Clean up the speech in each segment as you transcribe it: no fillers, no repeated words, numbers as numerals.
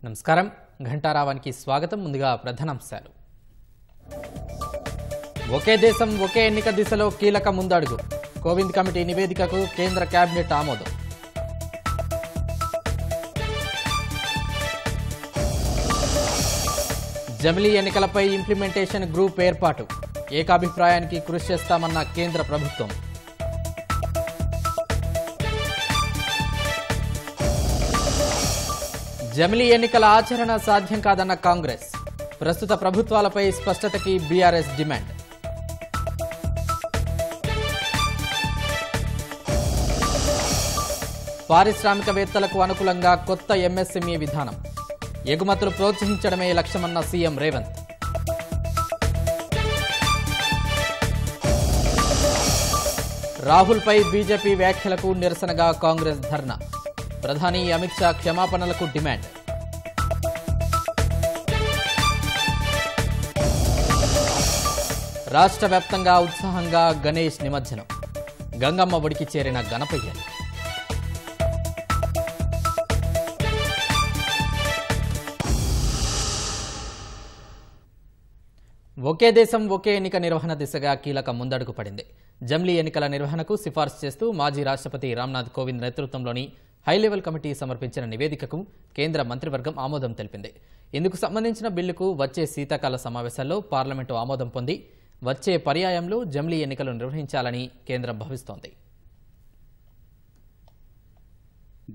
నమస్కారం ఘంటారావానికి స్వాగతం ముందుగా ప్రధానాంశాలు ఒకే దేశం ఒకే ఎన్నిక దిశలో కీలక ముందడుగు కోవింద్ కమిటీ నివేదికకు కేంద్ర కేబినెట్ ఆమోదం జమిలీ ఎన్నికలపై ఇంప్లిమెంటేషన్ గ్రూప్ ఏర్పాటు ఏకాభిప్రాయానికి కృషి చేస్తామన్న కేంద్ర ప్రభుత్వం జమిలీ ఎన్నికల ఆచరణ సాధ్యం కాదన్న కాంగ్రెస్ ప్రస్తుత ప్రభుత్వాలపై స్పష్టతకి బీఆర్ఎస్ డిమాండ్ పారిశ్రామికవేత్తలకు అనుకూలంగా కొత్త ఎంఎస్ఎంఈ విధానం ఎగుమతులు ప్రోత్సహించడమే లక్ష్యమన్న సీఎం రేవంత్ రాహుల్పై బీజేపీ వ్యాఖ్యలకు నిరసనగా కాంగ్రెస్ ధర్నా ప్రధాని అమిత్ షా క్షమాపణలకు డిమాండ్ రాష్ట్ర వ్యాప్తంగా ఉత్సాహంగా గణేష్ నిమజ్జనం గంగమ్మ ఒడికి చేరిన గణపయ్యలు ఒకే దేశం ఒకే ఎన్నిక నిర్వహణ దిశగా కీలక ముందడుగు పడింది జమిలీ ఎన్నికల నిర్వహణకు సిఫార్సు చేస్తూ మాజీ రాష్ట్రపతి రామ్నాథ్ కోవింద్ నేతృత్వంలోని హైలెవెల్ కమిటీ సమర్పించిన నివేదికకు కేంద్ర మంత్రివర్గం ఆమోదం తెలిపింది ఇందుకు సంబంధించిన బిల్లుకు వచ్చే శీతాకాల సమావేశాల్లో పార్లమెంటు ఆమోదం పొంది వచ్చే పర్యాయంలో జమిలీ ఎన్నికలు నిర్వహించాలని కేంద్రం భావిస్తోంది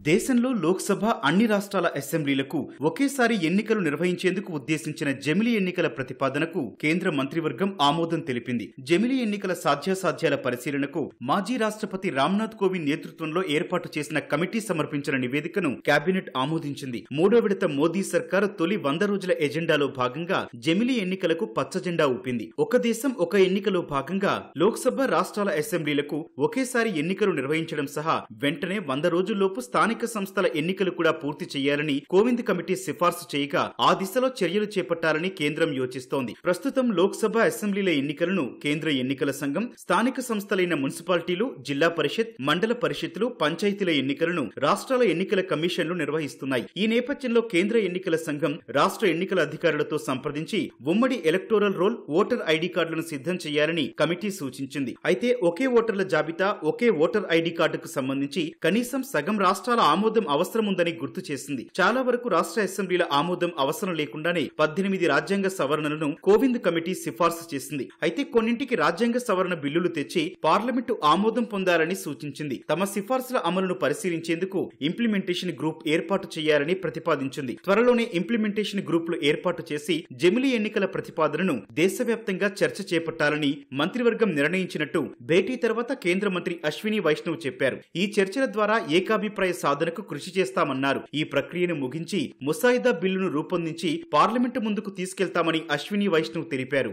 దేశంలో లోక్సభ అన్ని రాష్ట్రాల అసెంబ్లీలకు ఒకేసారి ఎన్నికలు నిర్వహించేందుకు ఉద్దేశించిన జమిలీ ఎన్నికల ప్రతిపాదనకు కేంద్ర మంత్రివర్గం ఆమోదం తెలిపింది జమిలీ ఎన్నికల సాధ్యాసాధ్యాల పరిశీలనకు మాజీ రాష్ట్రపతి రామ్నాథ్ కోవింద్ నేతృత్వంలో ఏర్పాటు చేసిన కమిటీ సమర్పించిన నివేదికను కేబినెట్ ఆమోదించింది మూడో విడత మోదీ సర్కారు తొలి 100 రోజుల ఎజెండాలో భాగంగా జమిలీ ఎన్నికలకు పచ్చజెండా ఊపింది ఒక దేశం ఒక ఎన్నికలో భాగంగా లోక్సభ రాష్ట్రాల అసెంబ్లీలకు ఒకేసారి ఎన్నికలు నిర్వహించడం సహా వెంటనే 100 రోజుల్లోపు స్థానిక సంస్థల ఎన్నికలు కూడా పూర్తి చేయాలని కోవింద్ కమిటీ సిఫార్సు చేయగా ఆ దిశలో చర్యలు చేపట్టాలని కేంద్రం యోచిస్తోంది ప్రస్తుతం లోక్సభ అసెంబ్లీల ఎన్నికలను కేంద్ర ఎన్నికల సంఘం స్థానిక సంస్థలైన మున్సిపాలిటీలు జిల్లా పరిషత్ మండల పరిషత్లు పంచాయతీల ఎన్నికలను రాష్ట్రాల ఎన్నికల కమిషన్లు నిర్వహిస్తున్నాయి ఈ నేపథ్యంలో కేంద్ర ఎన్నికల సంఘం రాష్ట్ర ఎన్నికల అధికారులతో సంప్రదించి ఉమ్మడి ఎలక్టోరల్ రోల్ ఓటర్ ఐడి కార్డులను సిద్ధం చేయాలని కమిటీ సూచించింది అయితే ఒకే ఓటర్ల జాబితా ఒకే ఓటర్ ఐడి కార్డుకు సంబంధించి కనీసం సగం రాష్ట్రాల ఆమోదం అవసరం ఉందని గుర్తు చేసింది చాలా వరకు రాష్ట్ర అసెంబ్లీల ఆమోదం అవసరం లేకుండానే 18 రాజ్యాంగ సవరణలను కోవింద్ కమిటీ సిఫార్సు చేసింది అయితే కొన్నింటికి రాజ్యాంగ సవరణ బిల్లులు తెచ్చి పార్లమెంటు ఆమోదం పొందాలని సూచించింది తమ సిఫార్సుల అమలును పరిశీలించేందుకు ఇంప్లిమెంటేషన్ గ్రూప్ ఏర్పాటు చేయాలని ప్రతిపాదించింది త్వరలోనే ఇంప్లిమెంటేషన్ గ్రూపులు ఏర్పాటు చేసి జమిలీ ఎన్నికల ప్రతిపాదనను దేశవ్యాప్తంగా చర్చ చేపట్టాలని మంత్రివర్గం నిర్ణయించినట్టు భేటీ తర్వాత కేంద్ర మంత్రి అశ్విని వైష్ణవ్ చెప్పారు ఈ చర్చల ద్వారా ఏకాభిప్రాయ సాధనకు కృషి చేస్తామన్నారు ఈ ప్రక్రియను ముగించి ముసాయిదా బిల్లును రూపొందించి పార్లమెంటు ముందుకు తీసుకెళ్తామని అశ్విని వైష్ణవ్ తెలిపారు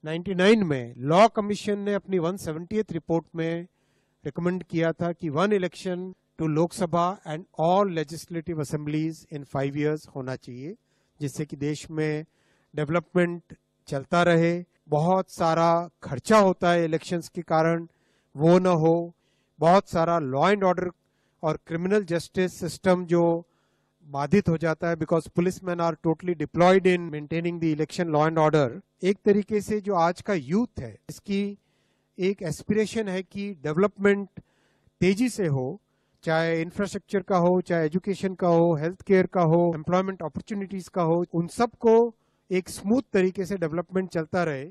99 में लॉ कमीशन ने अपनी 170th रिपोर्ट में रिकमेंड किया था कि one election to Lok Sabha and all legislative assemblies in 5 years होना चाहिए जिससे कि देश में डेवलपमेंट चलता रहे बहुत सारा खर्चा होता है इलेक्शंस के कारण वो न हो बहुत सारा लॉ एंड ऑर्डर और क्रिमिनल जस्टिस सिस्टम जो बाधित हो जाता है because policeman are totally deployed in maintaining the election law and order एक तरीके से जो आज का यूथ है इसकी एक एस्पिरेशन है कि डेवलपमेंट तेजी से हो चाहे इंफ्रास्ट्रक्चर का हो चाहे एजुकेशन का हो हेल्थ केयर का हो एम्प्लॉयमेंट अपॉर्चुनिटीज का हो उन सबको एक स्मूथ तरीके से डेवलपमेंट चलता रहे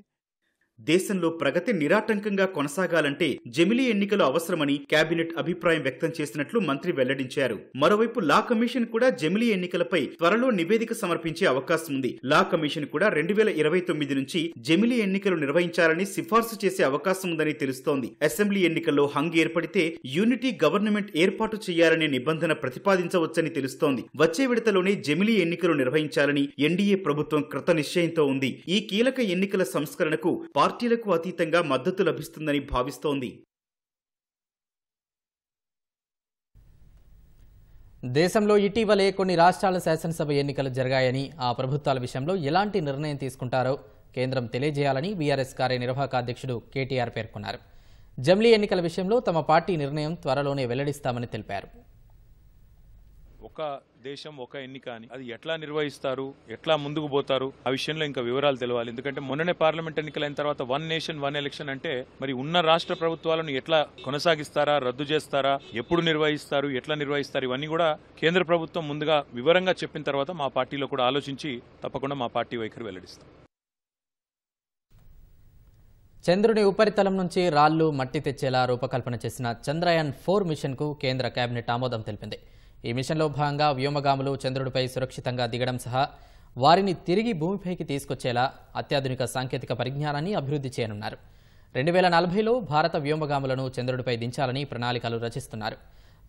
దేశంలో ప్రగతి నిరాటంకంగా కొనసాగాలంటే జమిలీ ఎన్నికలు అవసరమని కేబినెట్ అభిప్రాయం వ్యక్తం చేసినట్లు మంత్రి వెల్లడించారు మరోవైపు లా కమిషన్ కూడా జమిలీ ఎన్నికలపై త్వరలో నివేదిక సమర్పించే అవకాశం ఉంది లా కమిషన్ కూడా 2029 నుంచి జమిలీ ఎన్నికలు నిర్వహించాలని సిఫార్సు చేసే అవకాశం ఉందని తెలుస్తోంది అసెంబ్లీ ఎన్నికల్లో హంగ్ ఏర్పడితే యూనిటీ గవర్నమెంట్ ఏర్పాటు చేయాలనే నిబంధన ప్రతిపాదించవచ్చని తెలుస్తోంది వచ్చే విడతలోనే జమిలీ ఎన్నికలు నిర్వహించాలని ఎన్డీఏ ప్రభుత్వం కృత నిశ్చయంతో ఉంది ఈ కీలక ఎన్నికల సంస్కరణకు పార్టీలకు అతీతంగా మద్దతు లభిస్తుందని భావిస్తోంది దేశంలో ఇటీవలే కొన్ని రాష్ట్రాల శాసనసభ ఎన్నికలు జరిగాయని ఆ ప్రభుత్వాల విషయంలో ఎలాంటి నిర్ణయం తీసుకుంటారో కేంద్రం తెలియజేయాలని బీఆర్ఎస్ కార్యనిర్వాహక అధ్యక్షుడు కేటీఆర్ పేర్కొన్నారు జమిలీ ఎన్నికల విషయంలో తమ పార్టీ నిర్ణయం త్వరలోనే వెల్లడిస్తామని తెలిపారు ఒక దేశం ఒక ఎన్నిక అని, అది ఎట్లా నిర్వహిస్తారు, ఎట్లా ముందుకు పోతారు, ఆ విషయంలో ఇంకా వివరాలు తెలవాలి. ఎందుకంటే మొన్ననే పార్లమెంట్ ఎన్నికలైన తర్వాత 1 నేషన్ 1 ఎలక్షన్ అంటే మరి ఉన్న రాష్ట్ర ప్రభుత్వాలను ఎట్లా కొనసాగిస్తారా, రద్దు చేస్తారా, ఎప్పుడు నిర్వహిస్తారు, ఎట్లా నిర్వహిస్తారు, ఇవన్నీ కూడా కేంద్ర ప్రభుత్వం ముందుగా వివరంగా చెప్పిన తర్వాత మా పార్టీలో కూడా ఆలోచించి తప్పకుండా మా పార్టీ వైఖరి వెల్లడిస్తాం. చంద్రుని ఉపరితలం నుంచి రాళ్లు మట్టి తెచ్చేలా రూపకల్పన చేసిన చంద్రయాన్-4 మిషన్కు కేంద్ర కేబినెట్ ఆమోదం తెలిపింది. ఈ మిషన్లో భాగంగా వ్యోమగాములు చంద్రుడిపై సురక్షితంగా దిగడం సహా వారిని తిరిగి భూమిపైకి తీసుకొచ్చేలా అత్యాధునిక సాంకేతిక పరిజ్ఞానాన్ని అభివృద్ధి చేయనున్నారు. 2040లో భారత వ్యోమగాములను చంద్రుడిపై దించాలని ప్రణాళికలు రచిస్తున్నారు.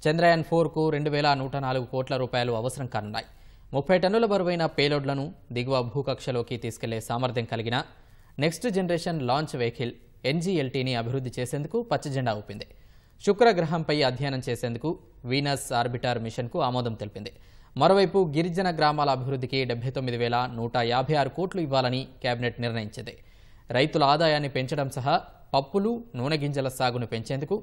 చంద్రయాన్-4కు 2104 కోట్ల రూపాయలు అవసరం కానున్నాయి. 30 టన్నుల బరువైన పేలోడ్లను దిగువ భూకక్షలోకి తీసుకెళ్లే సామర్థ్యం కలిగిన నెక్స్ట్ జనరేషన్ లాంచ్ వెహికల్ NGLTని అభివృద్ధి చేసేందుకు పచ్చజెండా ఊపింది. శుక్రగ్రహంపై అధ్యయనం చేసేందుకు వీనస్ ఆర్బిటర్ మిషన్కు ఆమోదం తెలిపింది. మరోవైపు గిరిజన గ్రామాల అభివృద్ధికి 79,156 కోట్లు ఇవ్వాలని కేబినెట్ నిర్ణయించింది. రైతుల ఆదాయాన్ని పెంచడం సహా పప్పులు, నూనె గింజల సాగును పెంచేందుకు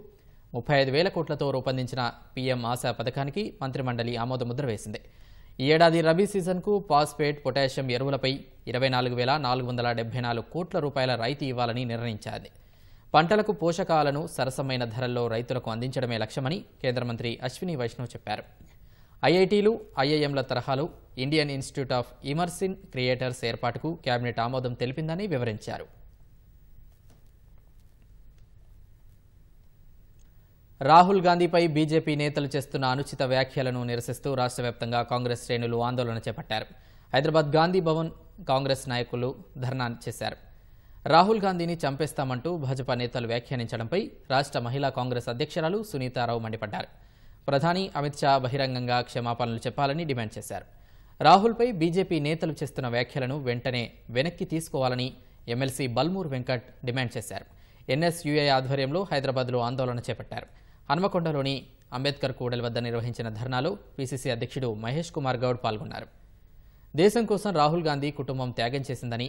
35,000 కోట్లతో రూపొందించిన PM ఆశా పథకానికి మంత్రిమండలి ఆమోదముద్ర వేసింది. ఈ ఏడాది రబీ సీజన్కు పాస్పేట్, పొటాషియం ఎరువులపై 24,474 కోట్ల రూపాయల రాయితీ ఇవ్వాలని నిర్ణయించారు. పంటలకు పోషకాలను సరసమైన ధరల్లో రైతులకు అందించడమే లక్ష్యమని కేంద్ర మంత్రి అశ్విని వైష్ణవ్ చెప్పారు. IITలు, IIMల తరహాలో Indian institute of immersive creators ఏర్పాటుకు కేబినెట్ ఆమోదం తెలిపిందని వివరించారు. రాహుల్ గాంధీపై బీజేపీ నేతలు చేస్తున్న అనుచిత వ్యాఖ్యలను నిరసిస్తూ రాష్ట్ర వ్యాప్తంగా కాంగ్రెస్ శ్రేణులు ఆందోళన చేపట్టారు. హైదరాబాద్ గాంధీ భవన్ కాంగ్రెస్ నాయకులు ధర్నా చేశారు. రాహుల్ గాంధీని చంపేస్తామంటూ భాజపా నేతలు వ్యాఖ్యానించడంపై రాష్ట్ర మహిళా కాంగ్రెస్ అధ్యక్షురాలు సునీతారావు మండిపడ్డారు. ప్రధాని అమిత్ షా బహిరంగంగా క్షమాపణలు చెప్పాలని డిమాండ్ చేశారు. రాహుల్పై బీజేపీ నేతలు చేస్తున్న వ్యాఖ్యలను వెంటనే వెనక్కి తీసుకోవాలని ఎమ్మెల్సీ బల్మూర్ వెంకట్ డిమాండ్ చేశారు. NSUI ఆధ్వర్యంలో హైదరాబాద్లో ఆందోళన చేపట్టారు. హన్మకొండలోని అంబేద్కర్ కూడలి వద్ద నిర్వహించిన ధర్నాలో PCC అధ్యక్షుడు మహేష్ కుమార్ గౌడ్ పాల్గొన్నారు. దేశం కోసం రాహుల్ గాంధీ కుటుంబం త్యాగం చేసిందని,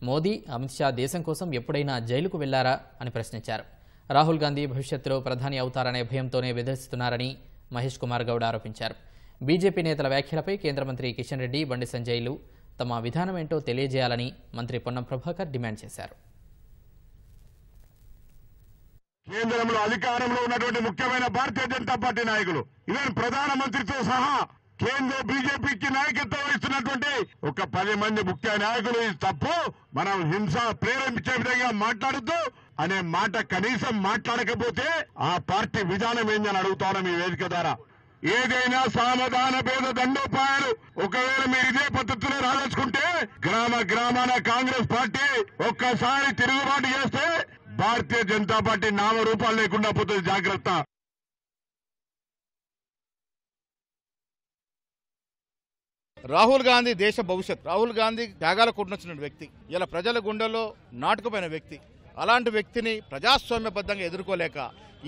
మోదీ, అమిత్ షా దేశం కోసం ఎప్పుడైనా జైలుకు వెళ్లారా అని ప్రశ్నించారు. రాహుల్ గాంధీ భవిష్యత్తులో ప్రధాని అవుతారనే భయంతోనే బెదిరిస్తున్నారని మహేష్ కుమార్ గౌడ్ ఆరోపించారు. బీజేపీ నేతల వ్యాఖ్యలపై కేంద్ర మంత్రి కిషన్ రెడ్డి, బండి సంజయ్లు తమ విధానమేంటో తెలియజేయాలని మంత్రి పొన్నం ప్రభాకర్ డిమాండ్ చేశారు. కేంద్రంలో అధికారంలో ఉన్నటువంటి ముఖ్యమైన భారతీయ జనతా పార్టీ నాయకులు, ఈవెన్ ప్రధానమంత్రితో సహా కేంద్ర బీజేపీకి నాయకత్వం వహిస్తున్నటువంటి ఒక 10 మంది ముఖ్య నాయకులు ఈ తప్పు, మనం హింస ప్రేరేపించే విధంగా మాట్లాడద్దు అనే మాట కనీసం మాట్లాడకపోతే ఆ పార్టీ విధానం ఏందని అడుగుతాను మీ వేదిక ద్వారా. ఏదైనా సామధాన భేద దండోపాయాలు ఒకవేళ మీరు ఇదే పద్ధతిలో రాదలుచుకుంటే గ్రామాన కాంగ్రెస్ పార్టీ ఒక్కసారి తిరుగుబాటు చేస్తే భారతీయ జనతా పార్టీ నామరూపాలు లేకుండా పోతుంది. జాగ్రత్త. రాహుల్ గాంధీ దేశ భవిష్యత్. రాహుల్ గాంధీ త్యాగాల కొట్టినొచ్చిన వ్యక్తి, ఇలా ప్రజల గుండెల్లో నాటుకుపోయిన వ్యక్తి. అలాంటి వ్యక్తిని ప్రజాస్వామ్యబద్ధంగా ఎదుర్కోలేక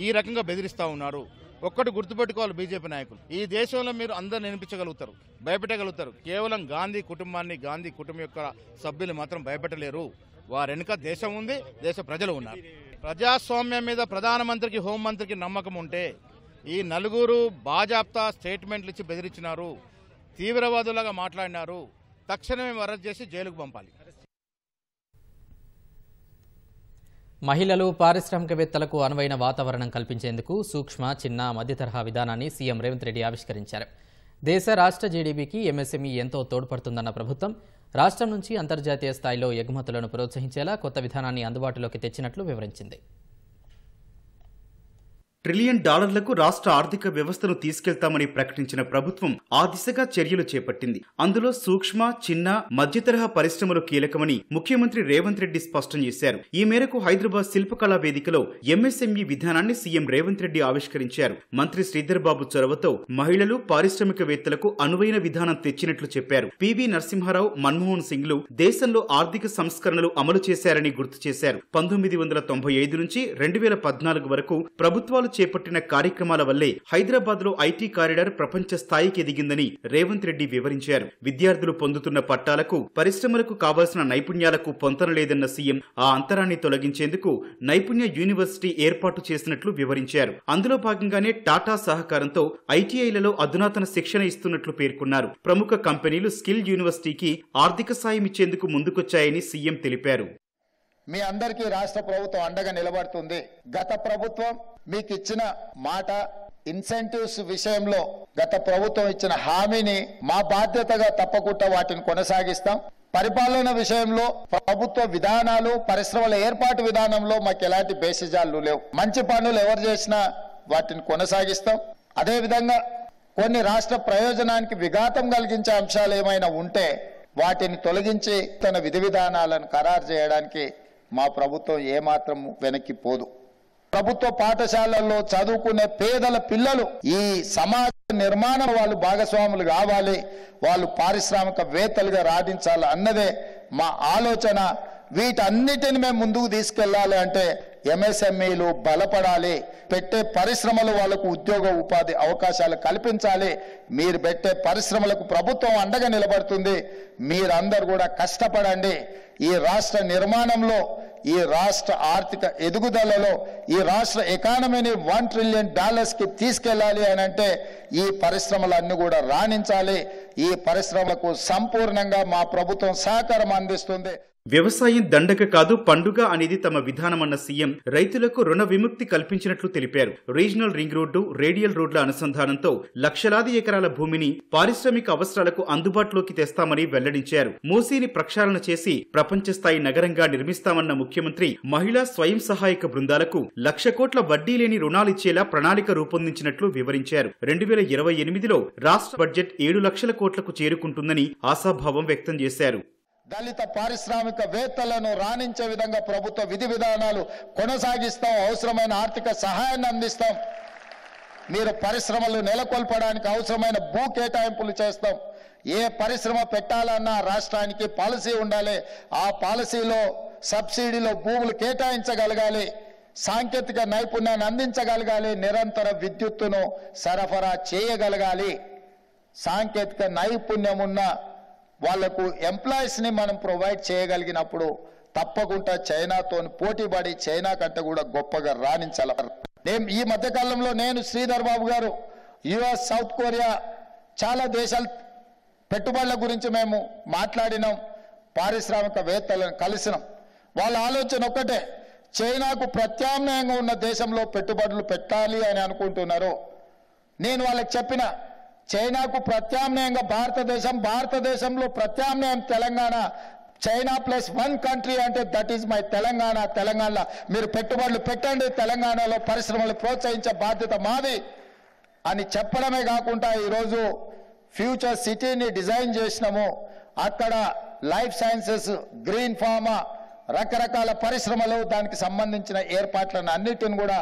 ఈ రకంగా బెదిరిస్తా ఉన్నారు. ఒక్కటి గుర్తుపెట్టుకోవాలి బీజేపీ నాయకులు, ఈ దేశంలో మీరు అందరు నినిపించగలుగుతారు, భయపెట్టగలుగుతారు. కేవలం గాంధీ కుటుంబాన్ని, గాంధీ కుటుంబం యొక్క సభ్యులు మాత్రం భయపెట్టలేరు. వారెనక దేశం ఉంది, దేశ ప్రజలు ఉన్నారు. ప్రజాస్వామ్యం మీద ప్రధానమంత్రికి, హోంమంత్రికి నమ్మకం ఉంటే ఈ నలుగురు బాజాప్తా స్టేట్మెంట్లు ఇచ్చి బెదిరించినారు, తీవ్రవాదులుగా మాట్లాడినారు. తక్షణమే అరెస్ట్ చేసి జైలుకు పంపాలి. మహిళలు, పారిశ్రామికవేత్తలకు అనువైన వాతావరణం కల్పించేందుకు సూక్ష్మ, చిన్న, మధ్యతరహా విధానాన్ని సీఎం రేవంత్ రెడ్డి ఆవిష్కరించారు. దేశ రాష్ట్ర జీడీపీకి MSME ఎంతో తోడ్పడుతుందన్న ప్రభుత్వం రాష్ట్రం నుంచి అంతర్జాతీయ స్థాయిలో ఎగుమతులను ప్రోత్సహించేలా కొత్త విధానాన్ని అందుబాటులోకి తెచ్చినట్లు వివరించింది. $1 ట్రిలియన్ రాష్ట్ర ఆర్థిక వ్యవస్థను తీసుకెళ్తామని ప్రకటించిన ప్రభుత్వం ఆ దిశగా చర్యలు చేపట్టింది. అందులో సూక్ష్మ, చిన్న, మధ్యతరహా పరిశ్రమలు కీలకమని ముఖ్యమంత్రి రేవంత్ రెడ్డి స్పష్టం చేశారు. ఈ మేరకు హైదరాబాద్ శిల్పకళా వేదికలో MSME విధానాన్ని సీఎం రేవంత్ రెడ్డి ఆవిష్కరించారు. మంత్రి శ్రీధర్ బాబు చొరవతో మహిళలు, పారిశ్రామికవేత్తలకు అనువైన విధానం తెచ్చినట్లు చెప్పారు. PV నరసింహారావు, మన్మోహన్ సింగ్లు దేశంలో ఆర్థిక సంస్కరణలు అమలు చేశారని గుర్తు చేశారు. 1995 నుంచి 2014 వరకు ప్రభుత్వాలు ప్రభుత్వాలు చేపట్టిన కార్యక్రమాల వల్లే హైదరాబాద్ లో ఐటీ కారిడార్ ప్రపంచ స్థాయికి ఎదిగిందని రేవంత్ రెడ్డి వివరించారు. విద్యార్థులు పొందుతున్న పట్టాలకు, పరిశ్రమలకు కావాల్సిన నైపుణ్యాలకు పొంతనలేదన్న సీఎం ఆ అంతరాన్ని తొలగించేందుకు నైపుణ్య యూనివర్సిటీ ఏర్పాటు చేసినట్లు వివరించారు. అందులో భాగంగానే టాటా సహకారంతో ఐటీఐలలో అధునాతన శిక్షణ ఇస్తున్నట్లు పేర్కొన్నారు. ప్రముఖ కంపెనీలు స్కిల్ యూనివర్సిటీకి ఆర్థిక సాయం ఇచ్చేందుకు ముందుకొచ్చాయని సీఎం తెలిపారు. మీ అందరికీ రాష్ట్ర ప్రభుత్వం అండగా నిలబడుతుంది. గత ప్రభుత్వం మీకు ఇచ్చిన మాట, ఇన్సెంటివ్స్ విషయంలో గత ప్రభుత్వం ఇచ్చిన హామీని మా బాధ్యతగా తప్పకుండా వాటిని కొనసాగిస్తాం. పరిపాలన విషయంలో ప్రభుత్వ విధానాలు, పరిశ్రమల ఏర్పాటు విధానంలో మాకు ఎలాంటి బేసిజాలు లేవు. మంచి పనులు ఎవరు చేసినా వాటిని కొనసాగిస్తాం. అదేవిధంగా కొన్ని రాష్ట్ర ప్రయోజనానికి విఘాతం కలిగించే అంశాలు ఏమైనా ఉంటే వాటిని తొలగించి తన విధి విధానాలను ఖరారు చేయడానికి మా ప్రభుత్వం ఏమాత్రం వెనక్కి పోదు. ప్రభుత్వ పాఠశాలల్లో చదువుకునే పేదల పిల్లలు ఈ సమాజ నిర్మాణం వాళ్ళు భాగస్వాములు కావాలి, వాళ్ళు పారిశ్రామికవేత్తలుగా రాణించాలి అన్నదే మా ఆలోచన. వీటన్నిటిని మేము ముందుకు తీసుకెళ్లాలి అంటే ఎంఎస్ఎంఈలు బలపడాలి, పెట్టే పరిశ్రమలు వాళ్లకు ఉద్యోగ ఉపాధి అవకాశాలు కల్పించాలి. మీరు పెట్టే పరిశ్రమలకు ప్రభుత్వం అండగా నిలబడుతుంది. మీరందరూ కూడా కష్టపడండి. ఈ రాష్ట్ర నిర్మాణంలో, ఈ రాష్ట్ర ఆర్థిక ఎదుగుదలలో, ఈ రాష్ట్ర ఎకానమీని $1 ట్రిలియన్ కి తీసుకెళ్లాలి అని అంటే ఈ పరిశ్రమలన్నీ కూడా రాణించాలి. ఈ పరిశ్రమలకు సంపూర్ణంగా మా ప్రభుత్వం సహకారం అందిస్తుంది. వ్యవసాయం దండగ కాదు పండుగ అనేది తమ విధానమన్న సీఎం రైతులకు రుణ విముక్తి కల్పించినట్లు తెలిపారు. రీజనల్ రింగ్ రోడ్డు, రేడియల్ రోడ్ల అనుసంధానంతో లక్షలాది ఎకరాల భూమిని పారిశ్రామిక అవసరాలకు అందుబాటులోకి తెస్తామని వెల్లడించారు. మూసీని ప్రక్షాళన చేసి ప్రపంచ స్థాయి నగరంగా నిర్మిస్తామన్న ముఖ్యమంత్రి మహిళా స్వయం సహాయక బృందాలకు 1,00,000 కోట్ల వడ్డీ లేని రుణాలిచ్చేలా ప్రణాళిక రూపొందించినట్లు వివరించారు. 2028లో రాష్ట్ర బడ్జెట్ 7 లక్షల కోట్లకు చేరుకుంటుందని ఆశాభావం వ్యక్తం చేశారు. దళిత పారిశ్రామికవేత్తలను రాణించే విధంగా ప్రభుత్వ విధి విధానాలు కొనసాగిస్తాం. అవసరమైన ఆర్థిక సహాయాన్ని అందిస్తాం. మీరు పరిశ్రమలు నెలకొల్పడానికి అవసరమైన భూ కేటాయింపులు చేస్తాం. ఏ పరిశ్రమ పెట్టాలన్నా రాష్ట్రానికి పాలసీ ఉండాలి. ఆ పాలసీలో సబ్సిడీలో భూములు కేటాయించగలగాలి, సాంకేతిక నైపుణ్యాన్ని అందించగలగాలి, నిరంతర విద్యుత్తును సరఫరా చేయగలగాలి. సాంకేతిక నైపుణ్యం ఉన్న వాళ్లకు ఎంప్లాయీస్ ని మనం ప్రొవైడ్ చేయగలిగినప్పుడు తప్పకుండా చైనాతో పోటీపడి చైనా కంటే కూడా గొప్పగా రాణించాలి. ఈ మధ్య కాలంలో నేను, శ్రీధర్ బాబు గారు యుఎస్, సౌత్ కొరియా చాలా దేశాల పెట్టుబడుల గురించి మేము మాట్లాడినాం. పారిశ్రామికవేత్తలను కలిసినాం. వాళ్ళ ఆలోచన ఒక్కటే, చైనాకు ప్రత్యామ్నాయంగా ఉన్న దేశంలో పెట్టుబడులు పెట్టాలి అని అనుకుంటున్నారు. నేను వాళ్ళకి చెప్పిన, చైనాకు ప్రత్యామ్నాయంగా భారతదేశంలో ప్రత్యామ్నాయం తెలంగాణ. చైనా +1 కంట్రీ అంటే దట్ ఈజ్ మై తెలంగాణ. తెలంగాణలో మీరు పెట్టుబడులు పెట్టండి, తెలంగాణలో పరిశ్రమలు ప్రోత్సహించే బాధ్యత మాది అని చెప్పడమే కాకుండా ఈరోజు ఫ్యూచర్ సిటీని డిజైన్ చేసినాము. అక్కడ లైఫ్ సైన్సెస్, గ్రీన్ ఫార్మా, రకరకాల పరిశ్రమలు, దానికి సంబంధించిన ఏర్పాట్లను అన్నిటిని కూడా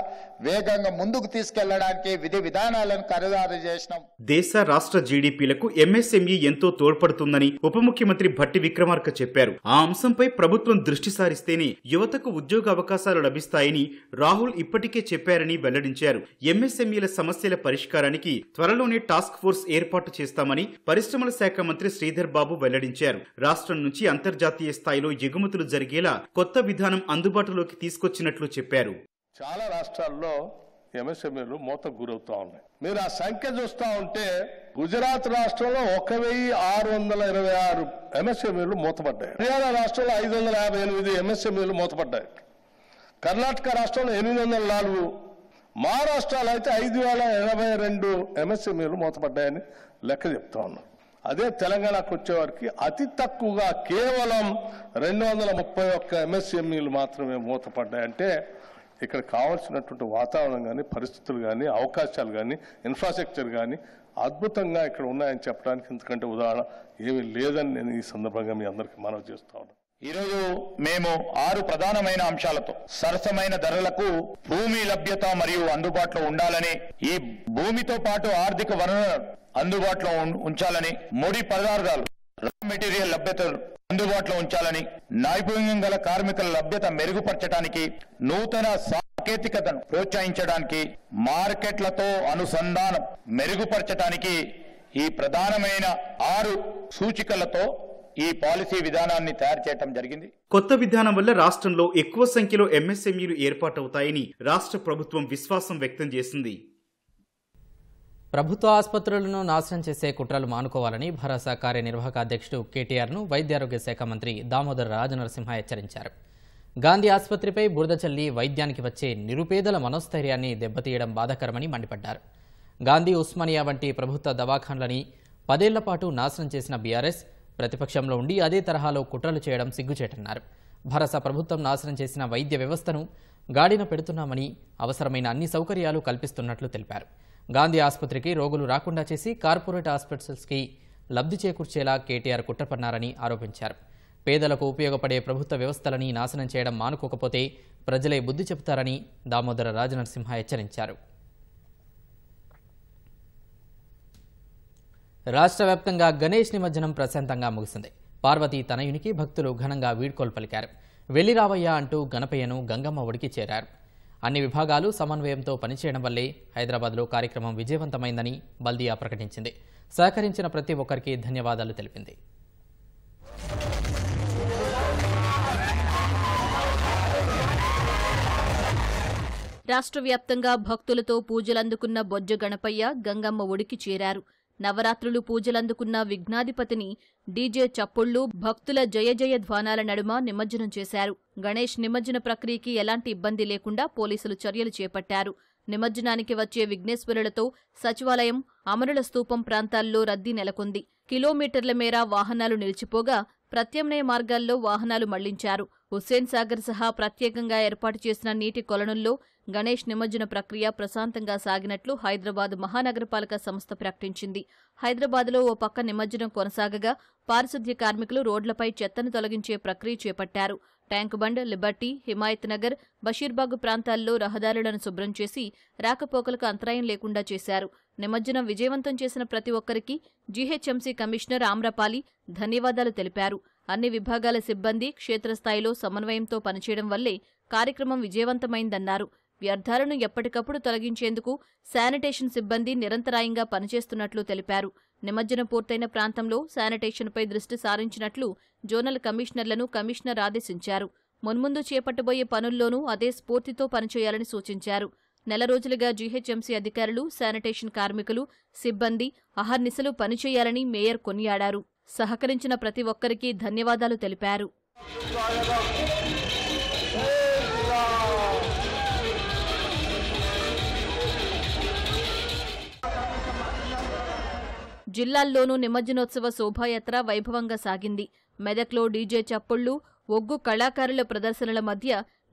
వేగంగా ముందుకు తీసుకెళ్లడానికి విధి విధానాలను ఖరారు చేసినాం. దేశ రాష్ట్ర జీడీపీలకు ఎంఎస్ఎంఈ ఎంతో తోడ్పడుతుందని ఉప ముఖ్యమంత్రి భట్టి విక్రమార్క చెప్పారు. ఆ అంశంపై ప్రభుత్వం దృష్టి సారిస్తేనే యువతకు ఉద్యోగ అవకాశాలు లభిస్తాయని రాహుల్ ఇప్పటికే చెప్పారని వెల్లడించారు. ఎంఎస్ఎంఈల సమస్యల పరిష్కారానికి త్వరలోనే టాస్క్ ఫోర్స్ ఏర్పాటు చేస్తామని పరిశ్రమల శాఖ మంత్రి శ్రీధర్ బాబు వెల్లడించారు. రాష్ట్రం నుంచి అంతర్జాతీయ స్థాయిలో ఎగుమతులు జరిగేలా కొత్త విధానం అందుబాటులోకి తీసుకొచ్చినట్లు చెప్పారు. చాలా రాష్ట్రాల్లో ఎంఎస్ఎంఈలు మూతకు గురవుతా ఉన్నాయి. మీరు ఆ సంఖ్య చూస్తా ఉంటే గుజరాత్ రాష్ట్రంలో 1626 ఎంఎస్ఎంఈలు మూతపడ్డాయి. హర్యానా రాష్ట్రంలో 558 ఎంఎస్ఎంఈలు మూతపడ్డాయి. కర్ణాటక రాష్ట్రంలో 804, మహారాష్ట్రలో అయితే 5082 ఎంఎస్ఎంఈలు మూతపడ్డాయని లెక్క చెప్తా ఉన్నారు. అదే తెలంగాణకు వచ్చేవారికి అతి తక్కువగా కేవలం 231 ఎంఎస్ఎంఈలు మాత్రమే మూతపడ్డాయంటే ఇక్కడ కావాల్సినటువంటి వాతావరణం కానీ, పరిస్థితులు కానీ, అవకాశాలు కానీ, ఇన్ఫ్రాస్ట్రక్చర్ కానీ అద్భుతంగా ఇక్కడ ఉన్నాయని చెప్పడానికి ఇంతకంటే ఉదాహరణ ఏమీ లేదని నేను ఈ సందర్భంగా మీ అందరికీ మనవి చేస్తా ఉన్నాను. ఈరోజు మేము 6 ప్రధానమైన అంశాలతో సరసమైన ధరలకు భూమి లభ్యత మరియు అందుబాటులో ఉండాలని, ఈ భూమితో పాటు ఆర్థిక వనరులను అందుబాటులో ఉంచాలని, ముడి పదార్థాలు రా మెటీరియల్ లభ్యత అందుబాటులో ఉంచాలని, నైపుణ్యం గల కార్మికుల లభ్యత మెరుగుపరచడానికి నూతన సాంకేతికతను ప్రోత్సహించడానికి, మార్కెట్లతో అనుసంధానం మెరుగుపరచడానికి ఈ ప్రధానమైన 6 సూచికలతో ఈ పాలసీ విధానాన్ని తయారు చేయడం జరిగింది. కొత్త విధానం వల్ల రాష్ట్రంలో ఎక్కువ సంఖ్యలో ఎంఎస్ఎంఈలు ఏర్పాటవుతాయని రాష్ట్ర ప్రభుత్వం విశ్వాసం వ్యక్తం చేసింది. ప్రభుత్వ ఆసుపత్రులను నాశనం చేసే కుట్రలు మానుకోవాలని భరోసా కార్యనిర్వాహక అధ్యక్షుడు కేటీఆర్ను వైద్యారోగ్య శాఖ మంత్రి దామోదర రాజనరసింహ హెచ్చరించారు. గాంధీ ఆసుపత్రిపై బురద చల్లి వైద్యానికి వచ్చే నిరుపేదల మనోస్థైర్యాన్ని దెబ్బతీయడం బాధాకరమని మండిపడ్డారు. గాంధీ, ఉస్మానియా వంటి ప్రభుత్వ దవాఖాన్లని 10 ఏళ్ల పాటు నాశనం చేసిన బీఆర్ఎస్ ప్రతిపక్షంలో ఉండి అదే తరహాలో కుట్రలు చేయడం సిగ్గుచేటన్నారు. భరోసా ప్రభుత్వం నాశనం చేసిన వైద్య వ్యవస్థను గాడిన పెడుతున్నామని, అవసరమైన అన్ని సౌకర్యాలు కల్పిస్తున్నట్లు తెలిపారు. గాంధీ ఆసుపత్రికి రోగులు రాకుండా చేసి కార్పొరేట్ హాస్పిటల్స్కి లబ్ధి చేకూర్చేలా కేటీఆర్ కుట్రపన్నారని ఆరోపించారు. పేదలకు ఉపయోగపడే ప్రభుత్వ వ్యవస్థలని నాశనం చేయడం మానుకోకపోతే ప్రజలే బుద్ధి చెబుతారని దామోదర రాజనరసింహ హెచ్చరించారు. రాష్ట్ర వ్యాప్తంగా గణేష్ నిమజ్జనం ప్రశాంతంగా ముగిసింది. పార్వతీ తనయునికి భక్తులు ఘనంగా వీడ్కోలు పలికారు. వెళ్లి రావయ్యా అంటూ గణపయ్యను గంగమ్మ ఒడికి చేరారు. అన్ని విభాగాలు సమన్వయంతో పనిచేయడం వల్లే హైదరాబాద్లో కార్యక్రమం విజయవంతమైందని బల్దియా ప్రకటించింది. సహకరించిన ప్రతి ఒక్కరికి ధన్యవాదాలు తెలిపింది. రాష్ట్ర వ్యాప్తంగా భక్తులతో పూజలందుకున్న బొజ్జ గణపయ్య గంగమ్మ ఒడికి చేరారు. నవరాత్రులు పూజలందుకున్న విఘ్నాధిపతిని డీజే చప్పుళ్లు, భక్తుల జయ జయ ధ్వానాల నడుమ నిమజ్జనం చేశారు. గణేష్ నిమజ్జన ప్రక్రియకి ఎలాంటి ఇబ్బంది లేకుండా పోలీసులు చర్యలు చేపట్టారు. నిమజ్జనానికి వచ్చే విఘ్నేశ్వరులతో సచివాలయం, అమరుల స్తూపం ప్రాంతాల్లో రద్దీ నెలకొంది. కిలోమీటర్ల మేర వాహనాలు నిలిచిపోగా ప్రత్యామ్నాయ మార్గాల్లో వాహనాలు మళ్లించారు. హుస్సేన్ సాగర్ సహా ప్రత్యేకంగా ఏర్పాటు చేసిన నీటి కొలనుల్లో గణేష్ నిమజ్జన ప్రక్రియ ప్రశాంతంగా సాగినట్లు హైదరాబాద్ మహానగరపాలక సంస్థ ప్రకటించింది. హైదరాబాద్లో ఓ పక్క నిమజ్జనం కొనసాగగా పారిశుద్ధ్య కార్మికులు రోడ్లపై చెత్తను తొలగించే ప్రక్రియ చేపట్టారు. ట్యాంకుబండ్, లిబర్టీ, హిమాయత్ నగర్, బషీర్బాగ్ ప్రాంతాల్లో రహదారులను శుభ్రం చేసి రాకపోకలకు అంతరాయం లేకుండా చేశారు. నిమజ్జనం విజయవంతం చేసిన ప్రతి ఒక్కరికి జీహెచ్ఎంసీ కమిషనర్ ఆమ్రపాలి ధన్యవాదాలు తెలిపారు. అన్ని విభాగాల సిబ్బంది క్షేత్రస్థాయిలో సమన్వయంతో పనిచేయడం వల్లే కార్యక్రమం విజయవంతమైందన్నారు. వ్యర్థాలను ఎప్పటికప్పుడు తొలగించేందుకు శానిటేషన్ సిబ్బంది నిరంతరాయంగా పనిచేస్తున్నట్లు తెలిపారు. నిమజ్జనం పూర్తయిన ప్రాంతంలో శానిటేషన్పై దృష్టి సారించినట్లు జోనల్ కమిషనర్లను కమిషనర్ ఆదేశించారు. మున్ముందు చేపట్టబోయే పనుల్లోనూ అదే స్ఫూర్తితో పనిచేయాలని సూచించారు. నెల రోజులుగా జీహెచ్ఎంసీ అధికారులు, శానిటేషన్ కార్మికులు, సిబ్బంది అహర్నిశలు పనిచేయాలని మేయర్ కొనియాడారు. సహకరించిన ప్రతి ఒక్కరికి ధన్యవాదాలు తెలిపారు. జిల్లాల్లోనూ నిమజ్జనోత్సవ శోభాయాత్ర వైభవంగా సాగింది. మెదక్లో డీజే చప్పుళ్లు, ఒగ్గు కళాకారుల ప్రదర్శనల మధ్య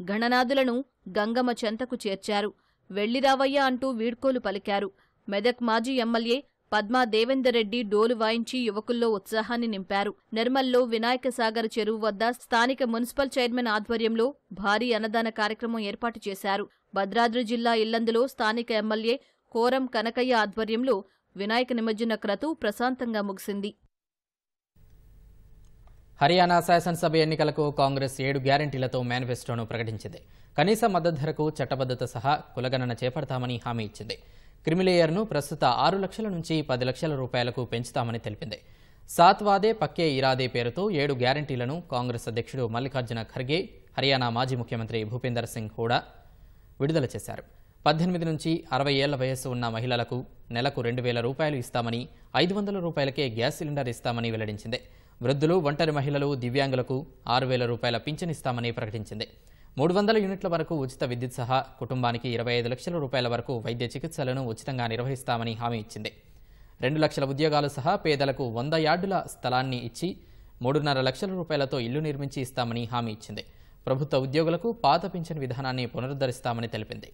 గణనాథులను గంగమ్మ చెంతకు చేర్చారు. వెళ్లిరావయ్య అంటూ వీడ్కోలు పలికారు. మెదక్ మాజీ ఎమ్మెల్యే పద్మా దేవేందర్ రెడ్డి డోలు వాయించి యువకుల్లో ఉత్సాహాన్ని నింపారు. నిర్మల్లో వినాయక సాగర్ చెరువు వద్ద స్థానిక మున్సిపల్ చైర్మన్ ఆధ్వర్యంలో భారీ అన్నదాన కార్యక్రమం ఏర్పాటు చేశారు. భద్రాద్రి జిల్లా ఇల్లందులో స్థానిక ఎమ్మెల్యే కోరం కనకయ్య ఆధ్వర్యంలో వినాయక నిమజ్జన క్రతువు ప్రశాంతంగా ముగిసింది. హర్యానా శాసనసభ ఎన్నికలకు కాంగ్రెస్ 7 గ్యారంటీలతో మేనిఫెస్టోను ప్రకటించింది. కనీస మద్దతు ధరకు చట్టబద్దత సహా కులగణన చేపడతామని హామీ ఇచ్చింది. క్రిమిలేయర్ను ప్రస్తుత 6 లక్షల నుంచి 10 లక్షల రూపాయలకు పెంచుతామని తెలిపింది. సాత్ వాదే పక్కే ఇరాదే పేరుతో 7 గ్యారంటీలను కాంగ్రెస్ అధ్యక్షుడు మల్లికార్జున ఖర్గే, హర్యానా మాజీ ముఖ్యమంత్రి భూపేందర్ సింగ్ హూడా విడుదల చేశారు. 18 నుంచి 60 ఏళ్ల వయస్సు ఉన్న మహిళలకు నెలకు 2,000 రూపాయలు ఇస్తామని, 500 రూపాయలకే గ్యాస్ సిలిండర్ ఇస్తామని వెల్లడించింది. వృద్ధులు, ఒంటరి మహిళలు, దివ్యాంగులకు 6,000 రూపాయల పింఛనిస్తామని ప్రకటించింది. 300 యూనిట్ల వరకు ఉచిత విద్యుత్ సహా కుటుంబానికి 25 లక్షల రూపాయల వరకు వైద్య చికిత్సలను ఉచితంగా నిర్వహిస్తామని హామీ ఇచ్చింది. 2 లక్షల ఉద్యోగాలు సహా పేదలకు 100 యార్డుల స్థలాన్ని ఇచ్చి 3.5 లక్షల రూపాయలతో ఇల్లు నిర్మించి ఇస్తామని హామీ ఇచ్చింది. ప్రభుత్వ ఉద్యోగులకు పాత పింఛన్ విధానాన్ని పునరుద్ధరిస్తామని తెలిపింది.